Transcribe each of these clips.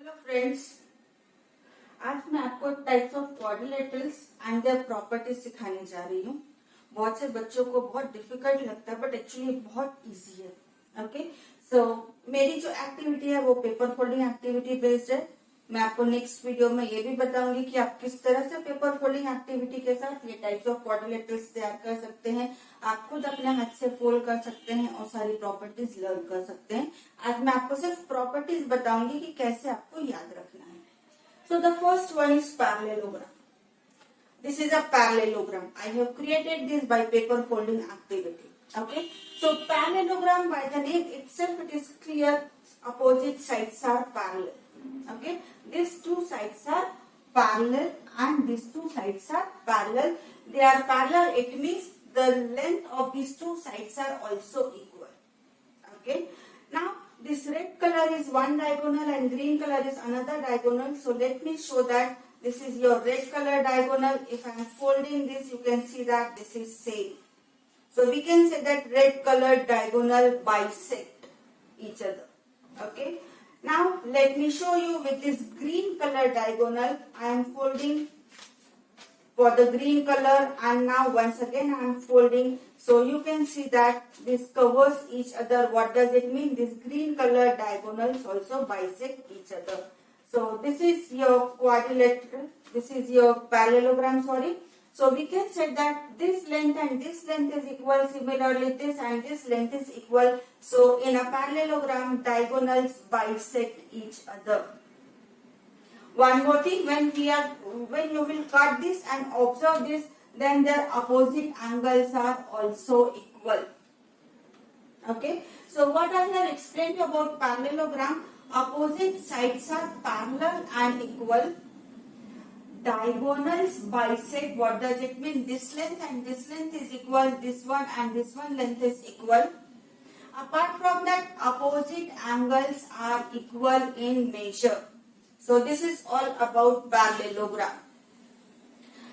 Hello friends, आज मैं आपको types of quadrilaterals and their properties सिखाने जा रही हूँ। बहुत से बच्चों को बहुत डिफिकल्ट लगता है बट एक्चुअली बहुत इजी है। ओके, सो मेरी जो एक्टिविटी है वो पेपर फोल्डिंग एक्टिविटी बेस्ड है। मैं आपको नेक्स्ट वीडियो में ये भी बताऊंगी कि आप किस तरह से पेपर फोल्डिंग एक्टिविटी के साथ ये टाइप्स ऑफ क्वाड्रिलेटरल्स तैयार कर सकते हैं। आप खुद अपने हाथ से फोल्ड कर सकते हैं और सारी प्रॉपर्टीज लर्न कर सकते हैं। आज मैं आपको सिर्फ प्रॉपर्टीज बताऊंगी कि कैसे आपको याद रखना है। So the first one is parallelogram. This is a parallelogram. I have created this by paper folding activity. Okay. So parallelogram, by the name itself, it is clear. Opposite sides are parallel. Okay. These two sides are parallel and these two sides are parallel. They are parallel. It means the length of these two sides are also equal. Okay. Now this red color is one diagonal and green color is another diagonal. So let me show that this is your red color diagonal. If I am folding this, you can see that this is same. So we can say that red color diagonal bisect each other. Okay. Now let me show you with this green color diagonal. I am folding for the green color and now once again I am folding. So you can see that this covers each other. What does it mean? This green color diagonals also bisect each other. So this is your quadrilateral. This is your parallelogram, sorry. So we can say that this length and this length is equal. Similarly, this and this length is equal. So in a parallelogram, diagonals bisect each other. One more thing, when you will cut this and observe this, then their opposite angles are also equal. Okay. So what I have explained about parallelogram, opposite sides are parallel and equal. Diagonals bisect. What does it mean? This length and this length is equal. This one and this one length is equal. Apart from that, opposite angles are equal in measure. So this is all about parallelogram.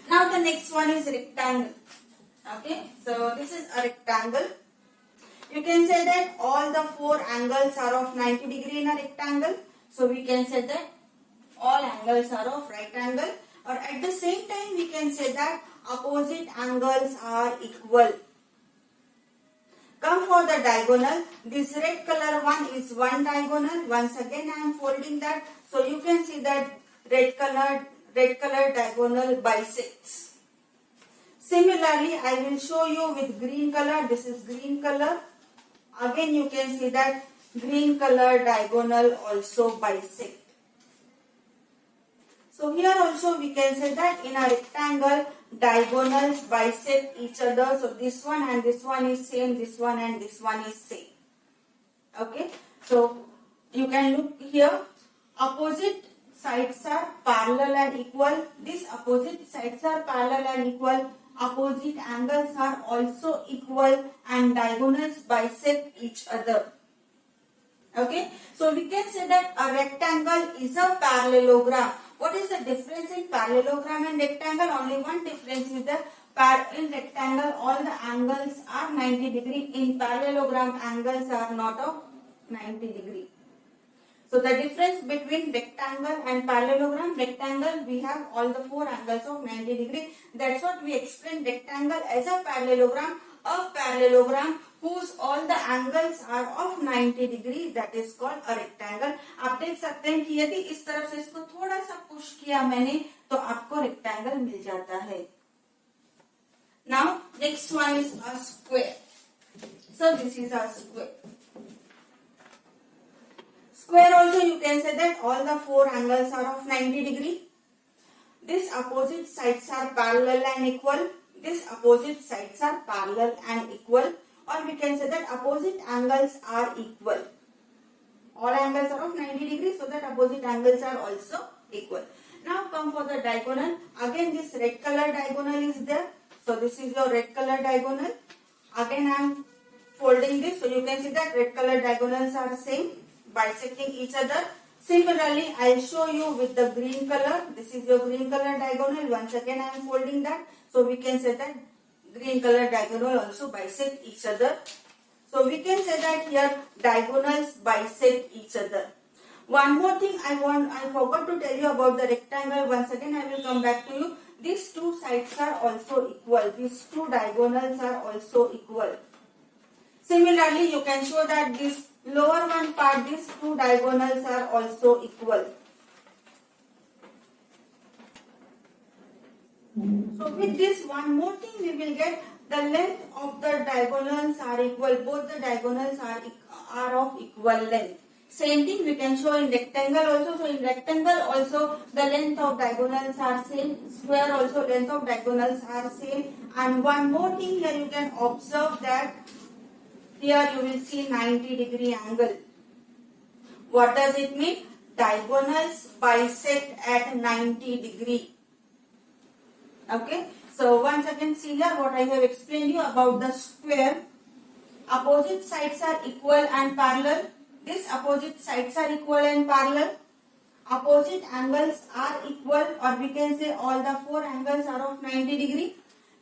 Now the next one is rectangle. Okay, so this is a rectangle. You can say that all the four angles are of 90 degree in a rectangle. So we can say that all angles are of right angle, or at the same time we can say that opposite angles are equal. Come for the diagonal. This red color one is one diagonal. Once again I am folding that. So you can see that red color diagonal bisects. Similarly, I will show you with green color. This is green color. Again you can see that green color diagonal also bisect. So here also we can say that in a rectangle, diagonals bisect each other. So this one and this one is same, this one and this one is same. Okay. So you can look here. Opposite sides are parallel and equal. These opposite sides are parallel and equal. Opposite angles are also equal and diagonals bisect each other. Okay. So we can say that a rectangle is a parallelogram. What is the difference in parallelogram and rectangle? Only one difference is that in rectangle all the angles are 90 degree. In parallelogram angles are not of 90 degree. So the difference between rectangle and parallelogram, rectangle we have all the four angles of 90 degree. That's what we explain rectangle as a parallelogram whose all the angles are of 90 degree, that is called a rectangle. आप देख सकते हैं कि यदि इस तरफ से इसको थोड़ा सा पुश किया मैंने तो आपको rectangle मिल जाता है. Now next one is a square. So this is a square. Square also you can say that all the four angles are of 90 degree. These opposite sides are parallel and equal. These opposite sides are parallel and equal. Or we can say that opposite angles are equal. All angles are of 90 degrees, so that opposite angles are also equal. Now come for the diagonal. Again this red color diagonal is there. So this is your red color diagonal. Again I am folding this. So you can see that red color diagonals are same, bisecting each other. Similarly, I will show you with the green color. This is your green color diagonal. Once again I am folding that. So we can say that green color diagonal also bisect each other. So we can say that here diagonals bisect each other. One more thing I forgot to tell you about the rectangle. Once again I will come back to you. These two sides are also equal. These two diagonals are also equal. Similarly, you can show that this lower one part, these two diagonals are also equal. So with this, one more thing we will get, the length of the diagonals are equal. Both the diagonals are of equal length. Same thing we can show in rectangle also. So in rectangle also the length of diagonals are same. Square also length of diagonals are same. And one more thing here you can observe that here you will see 90-degree angle. What does it mean? Diagonals bisect at 90-degree. Okay. So once again see here what I have explained you about the square. Opposite sides are equal and parallel. These opposite sides are equal and parallel. Opposite angles are equal, or we can say all the four angles are of 90-degree.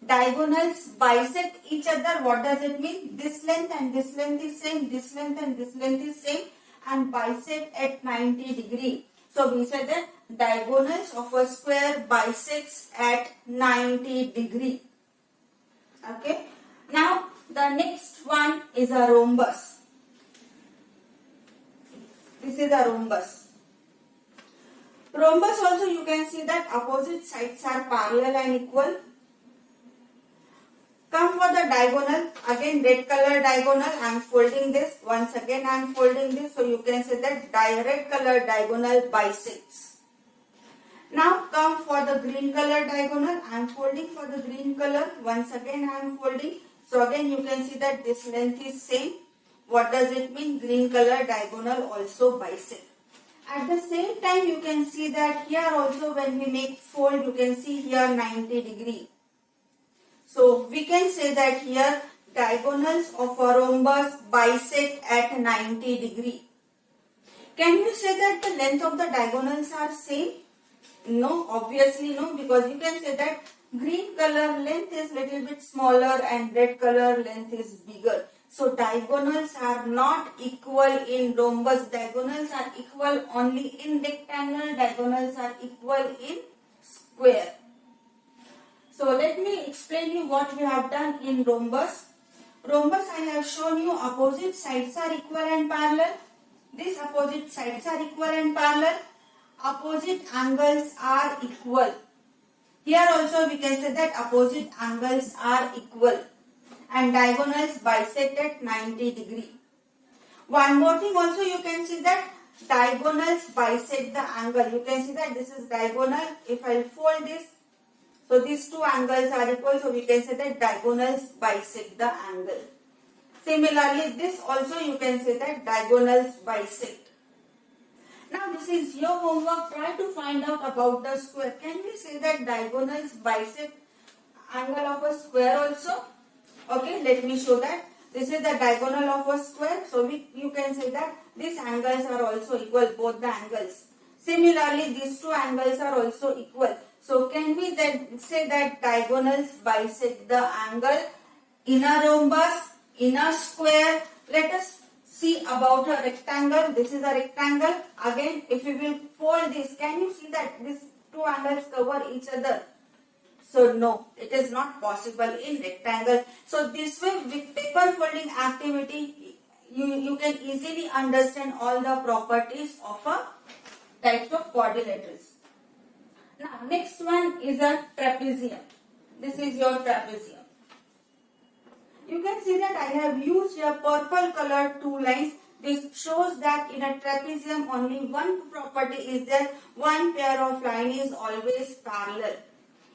Diagonals bisect each other. What does it mean? This length and this length is same. This length and this length is same, and bisect at 90-degree. So we said that diagonals of a square bisects at 90-degree. Okay. Now the next one is a rhombus. This is a rhombus. Rhombus also you can see that opposite sides are parallel and equal. Come for the diagonal. Again red color diagonal. I am folding this. Once again I am folding this. So you can say that red color diagonal bisects. Now come for the green color diagonal. I am folding for the green color. Once again I am folding. So again you can see that this length is same. What does it mean? Green color diagonal also bisect. At the same time you can see that here also when we make fold you can see here 90-degree. So we can say that here diagonals of a rhombus bisect at 90-degree. Can you say that the length of the diagonals are same? No, obviously no, because you can say that green color length is little bit smaller and red color length is bigger. So diagonals are not equal in rhombus. Diagonals are equal only in rectangle. Diagonals are equal in square. So let me explain you what we have done in rhombus. Rhombus I have shown you opposite sides are equal and parallel. These opposite sides are equal and parallel. Opposite angles are equal. Here also we can say that opposite angles are equal. And diagonals bisect at 90-degree. One more thing also you can see that diagonals bisect the angle. You can see that this is diagonal. If I fold this, so these two angles are equal. So we can say that diagonals bisect the angle. Similarly, this also you can say that diagonals bisect. Now this is your homework. Try to find out about the square. Can we say that diagonals bisect angle of a square also? Okay, let me show that. This is the diagonal of a square. So you can say that these angles are also equal, both the angles. Similarly, these two angles are also equal. So can we then say that diagonals bisect the angle in a rhombus, in a square? Let us see about a rectangle. This is a rectangle. Again, if we will fold this, can you see that these two angles cover each other? So no, it is not possible in rectangle. So this way with paper folding activity, you can easily understand all the properties of a types of quadrilaterals. Now next one is a trapezium. This is your trapezium. You can see that I have used a purple colored two lines. This shows that in a trapezium only one property is there. One pair of line is always parallel.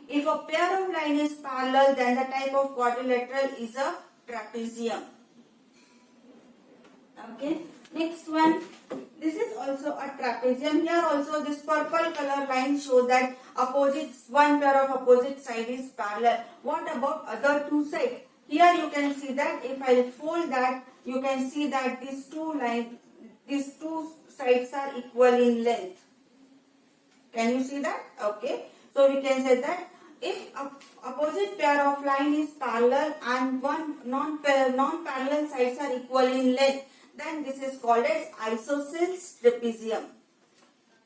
If a pair of line is parallel, then the type of quadrilateral is a trapezium. Okay. Next one. This is also a trapezium. Here also this purple color line show that one pair of opposite side is parallel. What about other two sides? Here you can see that if I fold that, you can see that these two sides are equal in length. Can you see that? Okay. So we can say that if opposite pair of line is parallel and one non-parallel sides are equal in length, then this is called as isosceles trapezium.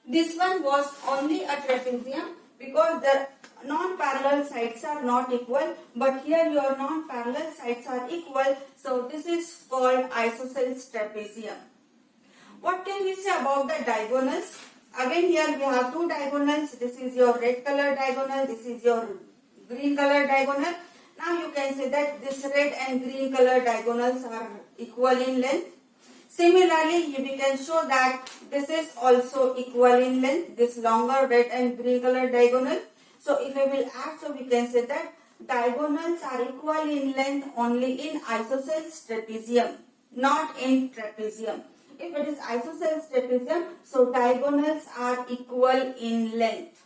This one was only a trapezium because the non-parallel sides are not equal, but here your non-parallel sides are equal, so this is called isosceles trapezium. What can we say about the diagonals? Again here we have two diagonals. This is your red color diagonal, this is your green color diagonal. Now you can say that this red and green color diagonals are equal in length. Similarly, we can show that this is also equal in length, this longer red and green color diagonal. So if I will add, so we can say that diagonals are equal in length only in isosceles trapezium, not in trapezium. If it is isosceles trapezium, so diagonals are equal in length.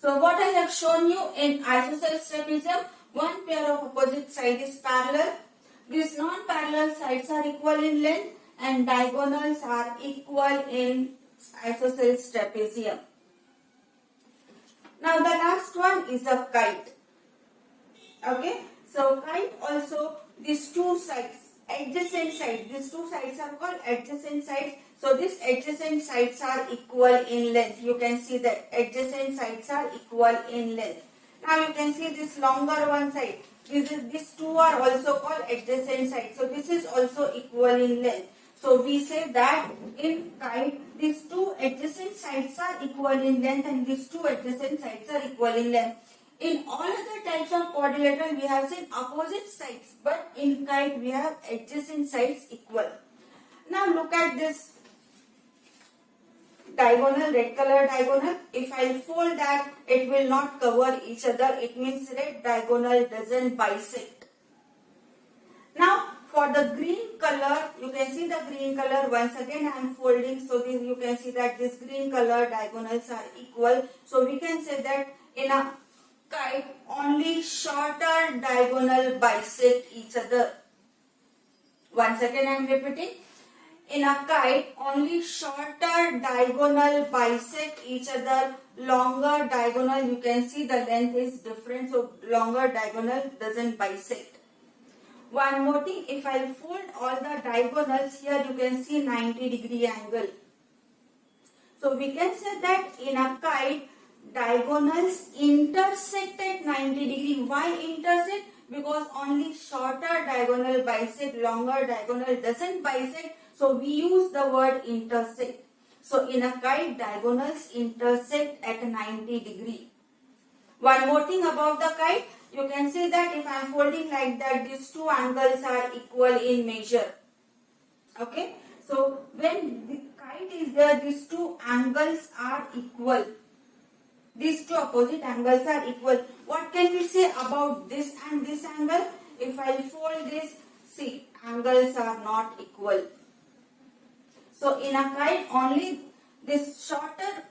So what I have shown you in isosceles trapezium, one pair of opposite side is parallel. These non-parallel sides are equal in length and diagonals are equal in isosceles trapezium. Now the last one is a kite. Okay, so kite also, these two sides, adjacent sides, these two sides are called adjacent sides. So these adjacent sides are equal in length. You can see that adjacent sides are equal in length. Now you can see this longer one side. These two are also called adjacent sides. So this is also equal in length. So we say that in kite, these two adjacent sides are equal in length and these two adjacent sides are equal in length. In all other types of quadrilateral, we have seen opposite sides, but in kite we have adjacent sides equal. Now look at this diagonal, red color diagonal. If I fold that, it will not cover each other. It means red diagonal doesn't bisect. Now for the green color, you can see the green color. Once again I am folding, so this, you can see that this green color diagonals are equal. So we can say that in a kite, only shorter diagonal bisect each other. Once again I am repeating. In a kite, only shorter diagonal bisect each other. Longer diagonal, you can see the length is different, so longer diagonal doesn't bisect. One more thing, if I fold all the diagonals, here you can see 90-degree angle. So we can say that in a kite, diagonals intersect at 90 degree. Why intersect? Because only shorter diagonal bisect, longer diagonal doesn't bisect. So we use the word intersect. So in a kite, diagonals intersect at 90 degree. One more thing about the kite, you can see that if I am folding like that, these two angles are equal in measure. Okay. So when the kite is there, these two angles are equal. These two opposite angles are equal. What can we say about this and this angle? If I fold this, see, angles are not equal. So in a kite, only this shorter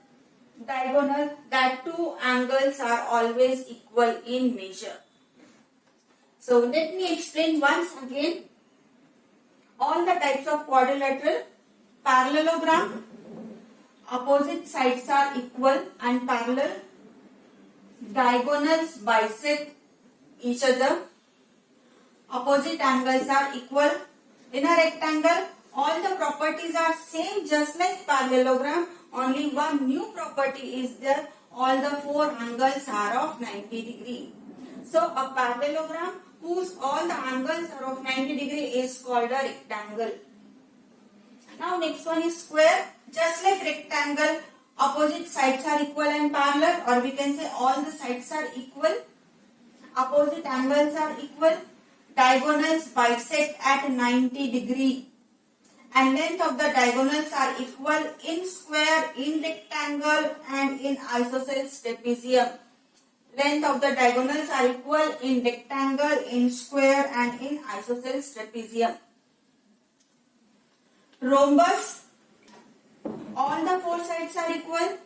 diagonal, that two angles are always equal in measure. So let me explain once again all the types of quadrilateral. Parallelogram, opposite sides are equal and parallel. Diagonals bisect each other. Opposite angles are equal. In a rectangle, all the properties are same just like parallelogram. Only one new property is there. All the four angles are of 90 degree. So a parallelogram whose all the angles are of 90 degree is called a rectangle. Now next one is square. Just like rectangle, opposite sides are equal and parallel, or we can say all the sides are equal. Opposite angles are equal. Diagonals bisect at 90 degree. And length of the diagonals are equal in square, in rectangle and in isosceles trapezium. Length of the diagonals are equal in rectangle, in square and in isosceles trapezium. Rhombus, all the four sides are equal.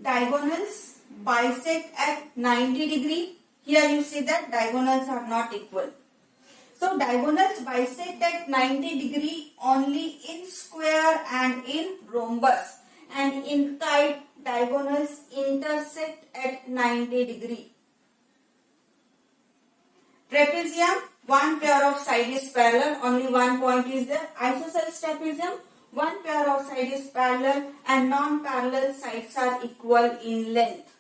Diagonals bisect at 90 degree. Here you see that diagonals are not equal. So diagonals bisect at 90 degree only in square and in rhombus. And in kite, diagonals intersect at 90 degree. Trapezium, one pair of side is parallel, only one point is there. Isosceles trapezium, One pair of side is parallel and non-parallel sides are equal in length.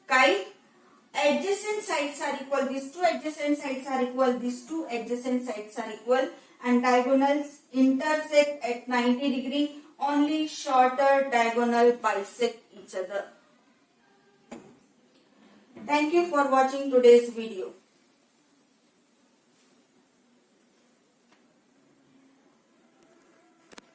Kite, adjacent sides are equal, these two adjacent sides are equal, these two adjacent sides are equal, and diagonals intersect at 90 degree, only shorter diagonal bisect each other. Thank you for watching today's video.